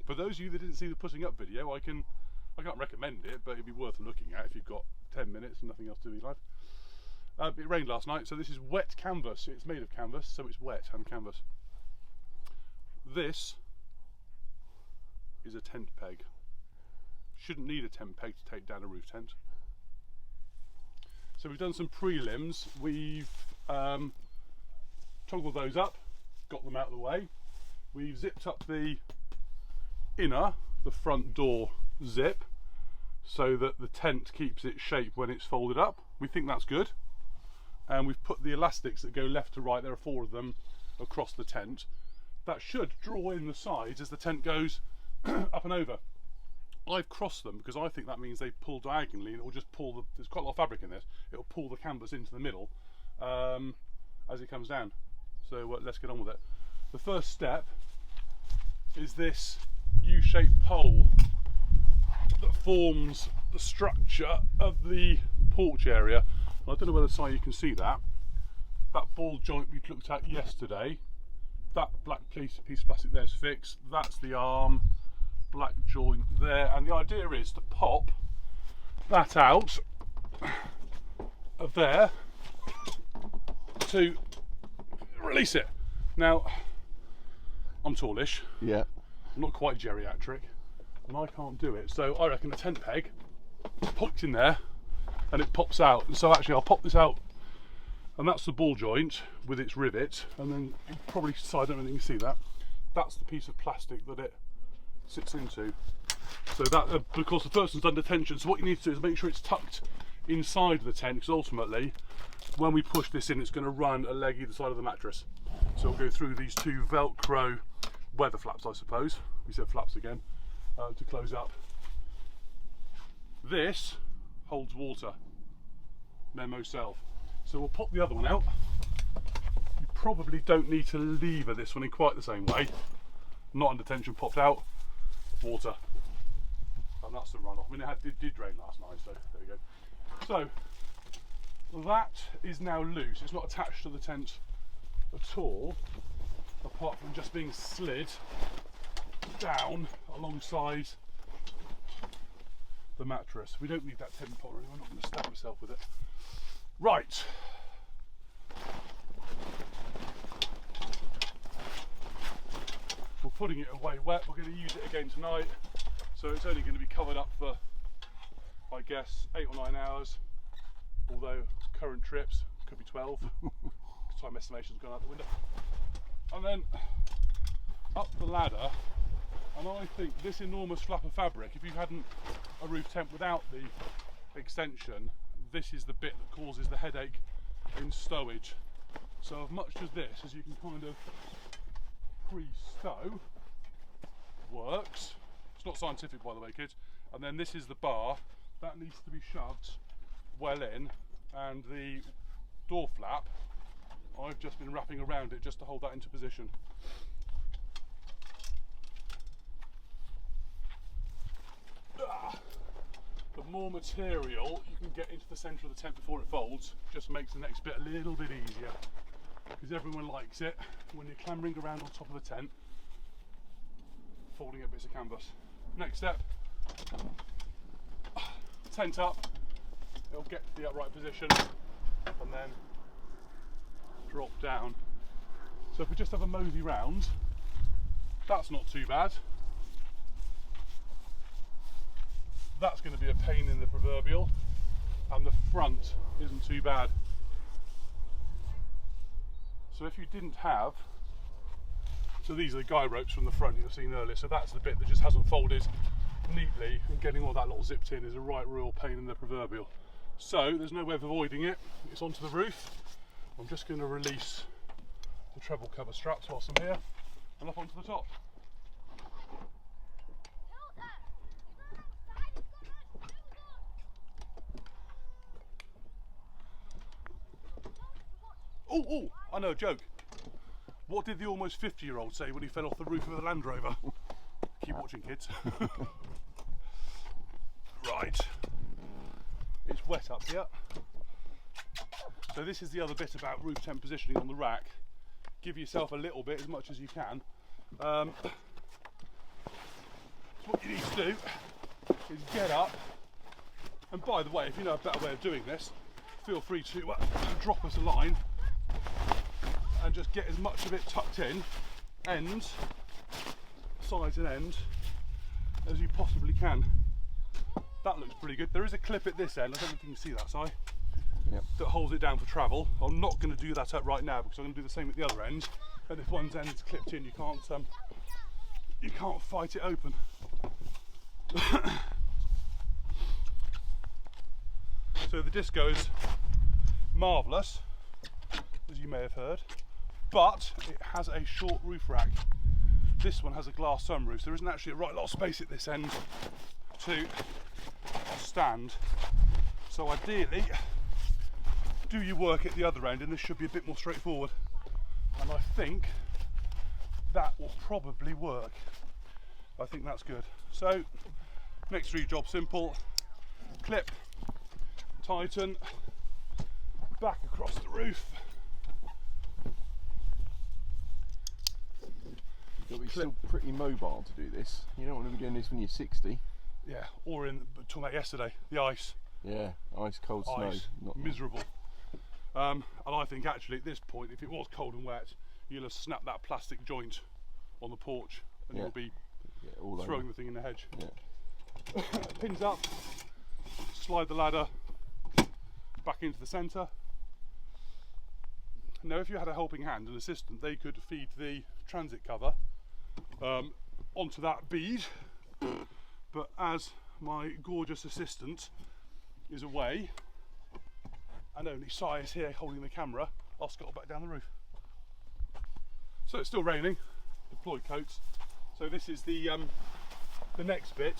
For those of you that didn't see the putting up video, I can't recommend it, but it'd be worth looking at if you've got 10 minutes and nothing else to do in your life. It rained last night, so this is wet canvas. It's made of canvas, so it's wet and canvas. This is a tent peg. Shouldn't need a tent peg to take down a roof tent. So we've done some prelims. We've toggled those up, got them out of the way. We've zipped up the front door zip, so that the tent keeps its shape when it's folded up. We think that's good. And we've put the elastics that go left to right, there are 4 of them, across the tent. That should draw in the sides as the tent goes up and over. I've crossed them because I think that means they pull diagonally, and it will just pull there's quite a lot of fabric in this, it will pull the canvas into the middle as it comes down. So let's get on with it. The first step is this U-shaped pole that forms the structure of the porch area. I don't know whether Si you can see that. That ball joint we looked at yesterday, that black piece of plastic there is fixed. That's the arm, black joint there, and the idea is to pop that out of there to release it. Now, I'm tallish. Yeah. I'm not quite geriatric, and I can't do it. So I reckon a tent peg popped in there and it pops out. So actually I'll pop this out, and that's the ball joint with its rivet, and then you probably I don't think you can see that. That's the piece of plastic that it sits into. So that because the person's under tension, so what you need to do is make sure it's tucked inside the tent, because ultimately when we push this in, it's going to run a leg either side of the mattress. So we'll go through these 2 Velcro weather flaps, I suppose. We said flaps again, to close up. This holds water, memo self. So we'll pop the other one out. You probably don't need to lever this one in quite the same way. Not under tension, popped out, water. And that's the runoff. I mean, it did rain last night, so there we go. So that is now loose. It's not attached to the tent at all, apart from just being slid down alongside the mattress. We don't need that tent pole, really. I'm not going to stab myself with it. Right. We're putting it away wet. We're going to use it again tonight, so it's only going to be covered up for, I guess, 8 or 9 hours, although current trips could be 12. Time estimation's gone out the window. And then up the ladder, and I think this enormous flap of fabric, if you hadn't a roof tent without the extension, this is the bit that causes the headache in stowage. So as much as this as you can kind of pre-stow works. It's not scientific, by the way, kids. And then this is the bar that needs to be shoved well in, and the door flap I've just been wrapping around it just to hold that into position. The more material you can get into the centre of the tent before it folds just makes the next bit a little bit easier, because everyone likes it when you're clambering around on top of the tent folding up bits of canvas. Next step, tent up, it'll get to the upright position and then drop down. So if we just have a mosey round, that's not too bad. That's going to be a pain in the proverbial, and the front isn't too bad. So if you didn't have, so these are the guy ropes from the front you've seen earlier, so that's the bit that just hasn't folded neatly, and getting all that lot zipped in is a right real pain in the proverbial. So there's no way of avoiding it, it's onto the roof. I'm just going to release the treble cover straps whilst I'm here, and up onto the top. Oh, I know a joke. What did the almost 50-year-old say when he fell off the roof of a Land Rover? Keep watching, kids. Right. It's wet up here. So this is the other bit about roof tent positioning on the rack. Give yourself a little bit, as much as you can. what you need to do is get up, and by the way, if you know a better way of doing this, feel free to drop us a line and just get as much of it tucked in, ends, sides and end, as you possibly can. That looks pretty good. There is a clip at this end, I don't know if you can see that, Si, yep, that holds it down for travel. I'm not going to do that up right now because I'm going to do the same at the other end. And if one's end is clipped in, you can't fight it open. So the disco is marvellous, as you may have heard, but it has a short roof rack. This one has a glass sunroof, so there isn't actually a right lot of space at this end to stand. So ideally, do your work at the other end and this should be a bit more straightforward. And I think that will probably work. I think that's good. So, next 3 jobs simple. Clip, tighten, back across the roof. You'll be still pretty mobile to do this. You don't want to be doing this when you're 60. Yeah, or talking about yesterday, the ice. Yeah, ice, cold snow. Not miserable. And I think actually at this point, if it was cold and wet, you'll have snapped that plastic joint on the porch and you'll be all throwing over the thing in the hedge. Yeah. Pins up, slide the ladder back into the centre. Now if you had a helping hand, an assistant, they could feed the transit cover onto that bead, but as my gorgeous assistant is away and only Si is here holding the camera, I'll scuttle back down the roof. So it's still raining, deployed coats. So this is the next bit.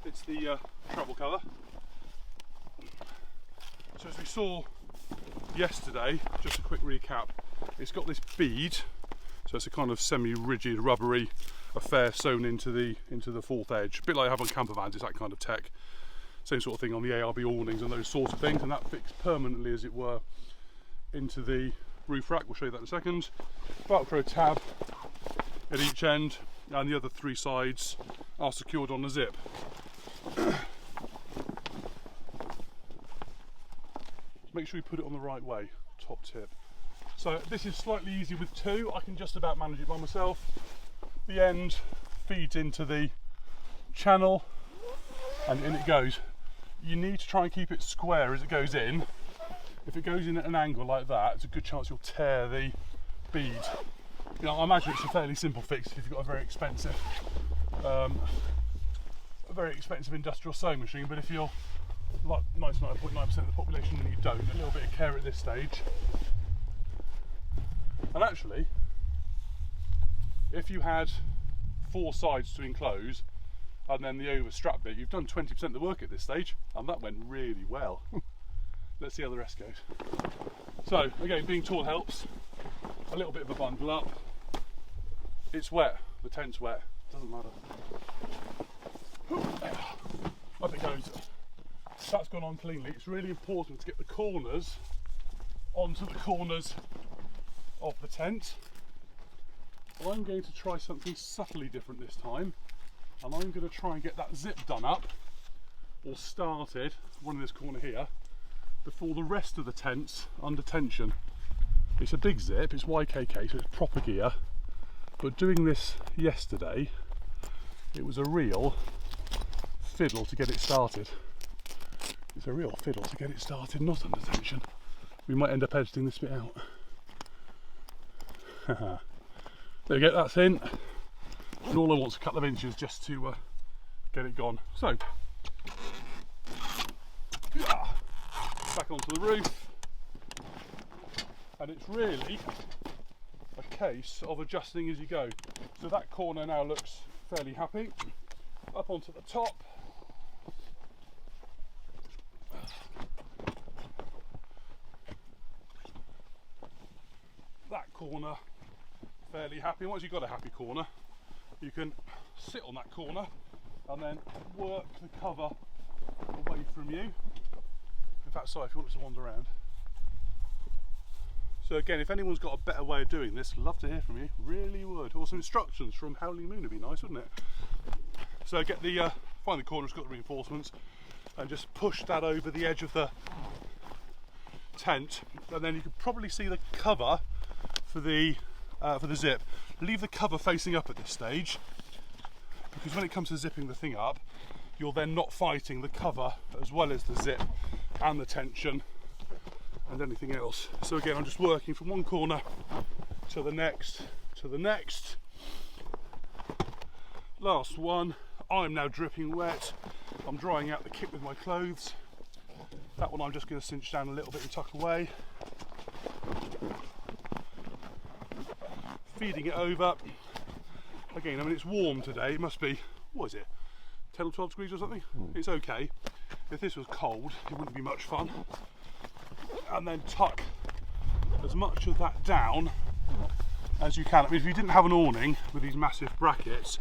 It's the travel cover. So as we saw yesterday, just a quick recap, it's got this bead, so it's a kind of semi-rigid, rubbery affair sewn into the fourth edge, a bit like I have on camper vans. It's that kind of tech. Same sort of thing on the ARB awnings and those sorts of things, and that fixed permanently, as it were, into the roof rack. We'll show you that in a second. Velcro tab at each end, and the other 3 sides are secured on a zip. Make sure you put it on the right way, top tip. So this is slightly easy with 2, I can just about manage it by myself. The end feeds into the channel and in it goes. You need to try and keep it square as it goes in. If it goes in at an angle like that, it's a good chance you'll tear the bead. You know, I imagine it's a fairly simple fix if you've got a very expensive industrial sewing machine, but if you're like 99.9% of the population and you don't, a little bit of care at this stage. And actually, if you had 4 sides to enclose and then the over-strap bit, you've done 20% of the work at this stage, and that went really well. Let's see how the rest goes. So again, being tall helps. A little bit of a bundle up. It's wet, the tent's wet, doesn't matter. Up it goes. That's gone on cleanly. It's really important to get the corners onto the corners of the tent. I'm going to try something subtly different this time, and I'm going to try and get that zip done up or started, one in this corner here, before the rest of the tent's under tension. It's a big zip, it's YKK, so it's proper gear, but doing this yesterday, it was a real fiddle to get it started. It's a real fiddle to get it started, not under tension. We might end up editing this bit out. There you go, that's in. And all I want is a couple of inches just to get it gone. So, back onto the roof. And it's really a case of adjusting as you go. So that corner now looks fairly happy. Up onto the top. That corner, fairly happy. Once you've got a happy corner, you can sit on that corner and then work the cover away from you. In fact, sorry, if you want us to wander around. So again, if anyone's got a better way of doing this, love to hear from you. Really would. Or some instructions from Howling Moon would be nice, wouldn't it? So get the find the corner, it's got the reinforcements, and just push that over the edge of the tent, and then you can probably see the cover for the zip. Leave the cover facing up at this stage, because when it comes to zipping the thing up, you're then not fighting the cover as well as the zip and the tension and anything else. So again, I'm just working from one corner to the next, to the next. Last one. I'm now dripping wet. I'm drying out the kit with my clothes. That one I'm just going to cinch down a little bit and tuck away. Feeding it over. Again, I mean, it's warm today. It must be, what is it, 10 or 12 degrees or something? It's okay. If this was cold, it wouldn't be much fun. And then tuck as much of that down as you can. I mean, if you didn't have an awning with these massive brackets,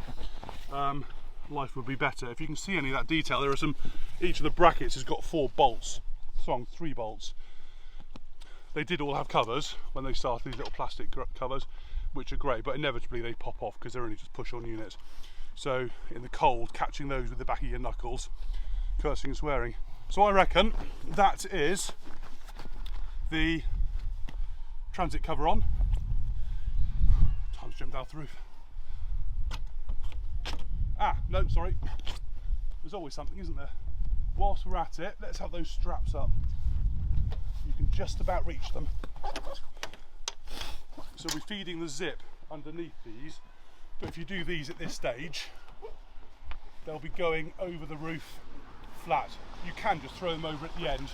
life would be better. If you can see any of that detail, there are some, each of the brackets has got 4 bolts, 3 bolts. They did all have covers when they started, these little plastic covers, which are great, but inevitably they pop off because they're only just push-on units. So in the cold, catching those with the back of your knuckles, cursing and swearing. So I reckon that is the transit cover on. Time to jump down the roof. Ah, no, sorry. There's always something, isn't there? Whilst we're at it, let's have those straps up. You can just about reach them. So we're feeding the zip underneath these, but if you do these at this stage, they'll be going over the roof flat. You can just throw them over at the end.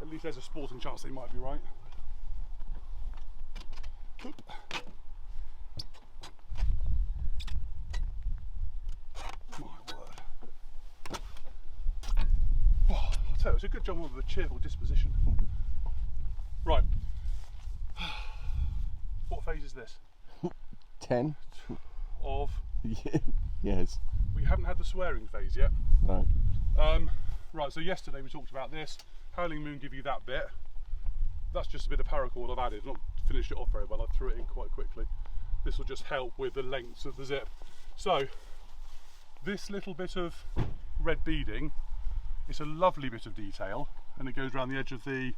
At least there's a sporting chance they might be right. My word. Oh, I'll tell you, it's a good job of a cheerful disposition. Right. What phase is this? 10. Of? Yes. We haven't had the swearing phase yet. No. Right, so yesterday we talked about this. Howling Moon give you that bit. That's just a bit of paracord I've added. Not finished it off very well, I threw it in quite quickly. This will just help with the lengths of the zip. So, this little bit of red beading, it's a lovely bit of detail, and it goes around the edge of the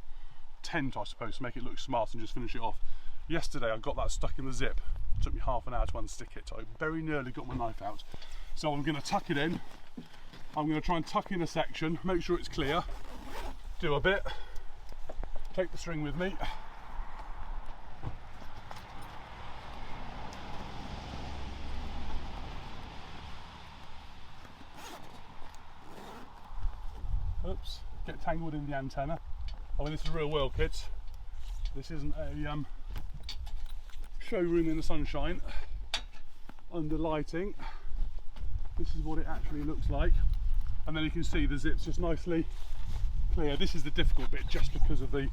tent, I suppose, to make it look smart and just finish it off. Yesterday I got that stuck in the zip. It took me half an hour to unstick it. I very nearly got my knife out. So I'm going to tuck it in. I'm going to try and tuck in a section, make sure it's clear, do a bit, take the string with me. Oops, get tangled in the antenna. I mean, this is real world, kids. This isn't a showroom in the sunshine under lighting. This is what it actually looks like, and then you can see the zip's just nicely clear. This is the difficult bit, just because of the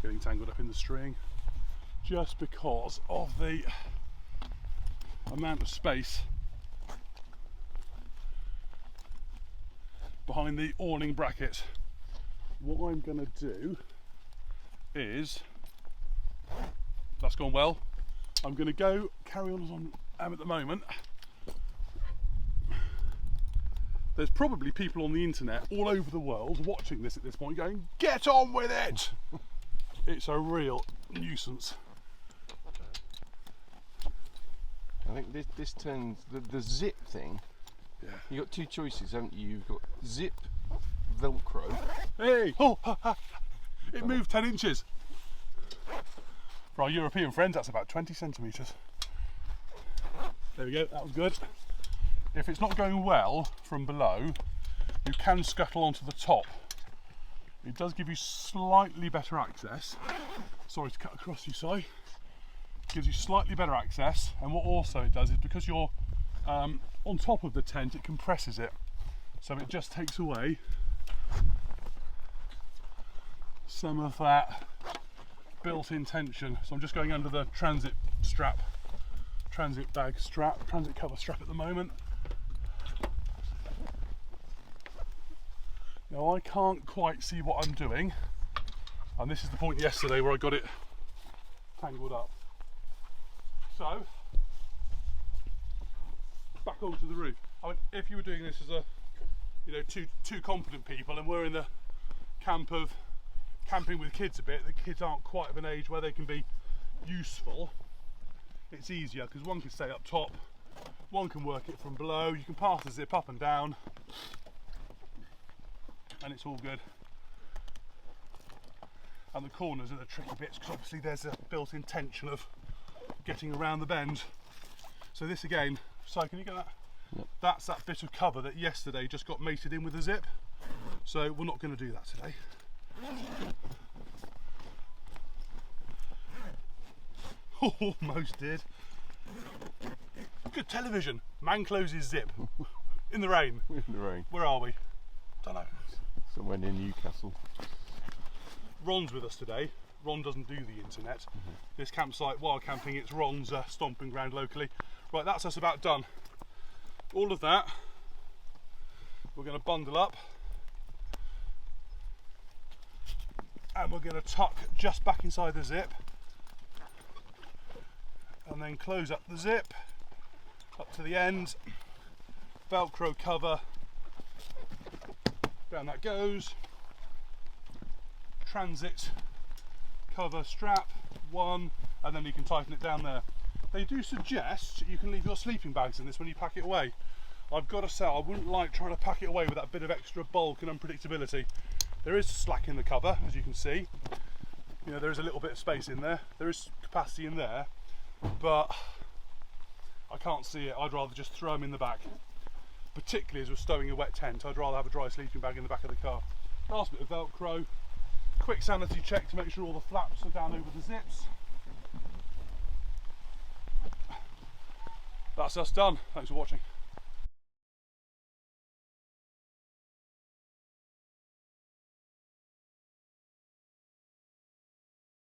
getting tangled up in the string, just because of the amount of space behind the awning bracket. What I'm going to do is, that's gone well, I'm going to go carry on as I am at the moment. There's probably people on the internet all over the world watching this at this point going, get on with it! It's a real nuisance. I think this turns the zip thing. Yeah. You've got 2 choices, haven't you? You've got zip, Velcro. Hey! Oh, ha, ha. It moved 10 inches. For our European friends, that's about 20 centimetres. There we go, that was good. If it's not going well from below, you can scuttle onto the top. It does give you slightly better access. Sorry to cut across you, Si. Gives you slightly better access, and what also it does is, because you're on top of the tent, it compresses it, so it just takes away some of that built-in tension. So I'm just going under the transit strap, transit bag strap, transit cover strap at the moment. Now I can't quite see what I'm doing, and this is the point yesterday where I got it tangled up. So back onto the roof. I mean, if you were doing this as a, you know, two competent people, and we're in the camp of camping with kids a bit, the kids aren't quite of an age where they can be useful, it's easier because one can stay up top, one can work it from below, you can pass the zip up and down, and it's all good. And the corners are the tricky bits because obviously there's a built-in tension of getting around the bend. So this again, Si, can you get that? Yep. That's that bit of cover that yesterday just got mated in with a zip. So we're not going to do that today. Almost did. Good television. Man closes zip. In the rain. In the rain. Where are we? Don't know. Somewhere near Newcastle. Ron's with us today. Ron doesn't do the internet. This campsite, wild camping, it's Ron's stomping ground locally. Right, that's us about done. All of that, we're going to bundle up and we're going to tuck just back inside the zip and then close up the zip up to the end, Velcro cover, down that goes, transit cover strap, one, and then you can tighten it down there. They do suggest you can leave your sleeping bags in this when you pack it away. I've got to say, I wouldn't like trying to pack it away with that bit of extra bulk and unpredictability. There is slack in the cover, as you can see. You know, there is a little bit of space in there. There is capacity in there, but I can't see it. I'd rather just throw them in the back. Particularly as we're stowing a wet tent, I'd rather have a dry sleeping bag in the back of the car. Last bit of Velcro. Quick sanity check to make sure all the flaps are down over the zips. That's us done. Thanks for watching.